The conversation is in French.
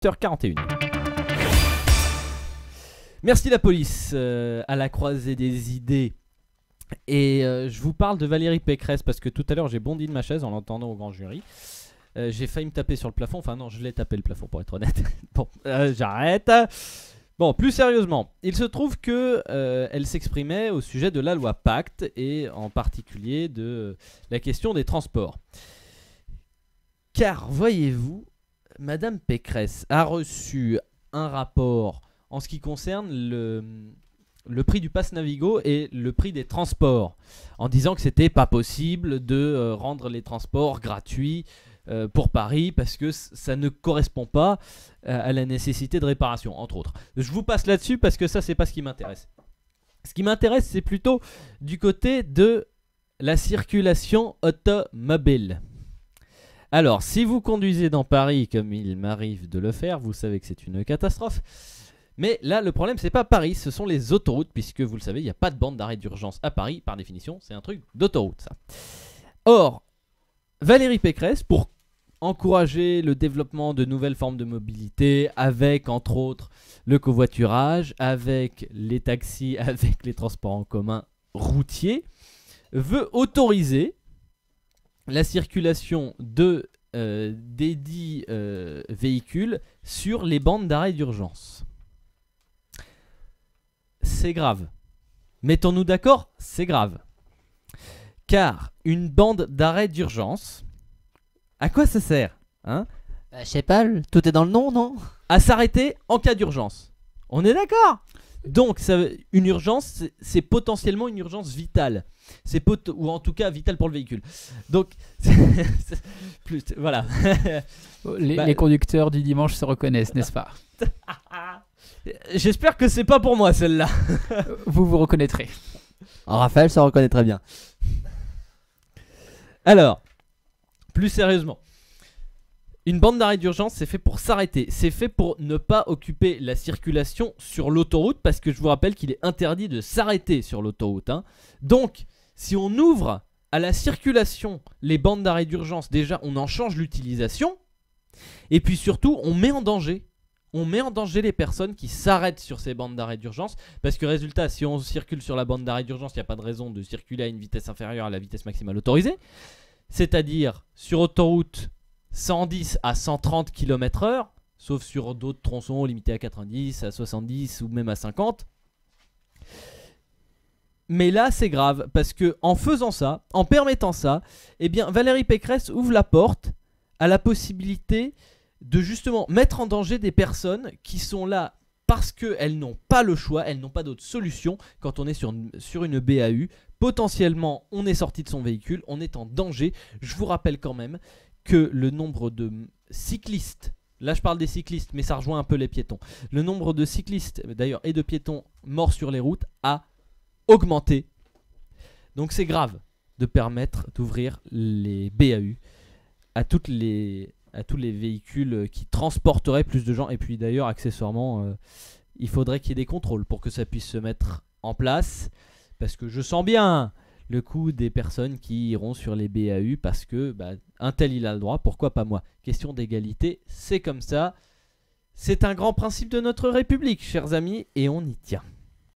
20h41. Merci la police, à la croisée des idées. Et je vous parle de Valérie Pécresse parce que tout à l'heure j'ai bondi de ma chaise en l'entendant au grand jury. J'ai failli me taper sur le plafond, enfin non, je l'ai tapé le plafond pour être honnête. Bon, j'arrête. Bon, plus sérieusement, il se trouve que elle s'exprimait au sujet de la loi Pacte et en particulier de la question des transports. Car voyez-vous, Madame Pécresse a reçu un rapport en ce qui concerne le prix du pass Navigo et le prix des transports, en disant que c'était pas possible de rendre les transports gratuits pour Paris parce que ça ne correspond pas à la nécessité de réparation, entre autres. Je vous passe là-dessus parce que ça, c'est pas ce qui m'intéresse. Ce qui m'intéresse, c'est plutôt du côté de la circulation automobile. Alors, si vous conduisez dans Paris comme il m'arrive de le faire, vous savez que c'est une catastrophe. Mais là, le problème, c'est pas Paris, ce sont les autoroutes, puisque vous le savez, il n'y a pas de bande d'arrêt d'urgence à Paris, par définition, c'est un truc d'autoroute, ça. Or, Valérie Pécresse, pour encourager le développement de nouvelles formes de mobilité, avec, entre autres, le covoiturage, avec les taxis, avec les transports en commun routiers, veut autoriser la circulation des dits véhicules sur les bandes d'arrêt d'urgence. C'est grave. Mettons-nous d'accord, c'est grave. Car une bande d'arrêt d'urgence, à quoi ça sert, hein? Je sais pas, tout est dans le nom, non? À s'arrêter en cas d'urgence. On est d'accord? Donc, une urgence, c'est potentiellement une urgence vitale. Ou en tout cas vitale pour le véhicule. Donc, voilà. Les conducteurs du dimanche se reconnaissent, n'est-ce pas? J'espère que c'est pas pour moi celle-là. Vous vous reconnaîtrez. Raphaël se reconnaît très bien. Alors, plus sérieusement, une bande d'arrêt d'urgence, c'est fait pour s'arrêter. C'est fait pour ne pas occuper la circulation sur l'autoroute, parce que je vous rappelle qu'il est interdit de s'arrêter sur l'autoroute, hein. Donc, si on ouvre à la circulation les bandes d'arrêt d'urgence, déjà on en change l'utilisation, et puis surtout on met en danger. On met en danger les personnes qui s'arrêtent sur ces bandes d'arrêt d'urgence, parce que résultat, si on circule sur la bande d'arrêt d'urgence, il n'y a pas de raison de circuler à une vitesse inférieure à la vitesse maximale autorisée, c'est-à-dire sur autoroute 110 à 130 km/h, sauf sur d'autres tronçons limités à 90, à 70 ou même à 50. Mais là c'est grave, parce que en faisant ça, en permettant ça, eh bien Valérie Pécresse ouvre la porte à la possibilité de justement mettre en danger des personnes qui sont là parce qu'elles n'ont pas le choix, elles n'ont pas d'autre solution. Quand on est sur une BAU, potentiellement on est sorti de son véhicule, on est en danger. Je vous rappelle quand même que le nombre de cyclistes, là je parle des cyclistes mais ça rejoint un peu les piétons, le nombre de cyclistes d'ailleurs et de piétons morts sur les routes a augmenté. Donc c'est grave de permettre d'ouvrir les BAU à tous les véhicules qui transporteraient plus de gens. Et puis d'ailleurs accessoirement il faudrait qu'il y ait des contrôles pour que ça puisse se mettre en place, parce que je sens bien le coût des personnes qui iront sur les BAU parce que un tel il a le droit, pourquoi pas moi? Question d'égalité, c'est comme ça. C'est un grand principe de notre République, chers amis, et on y tient.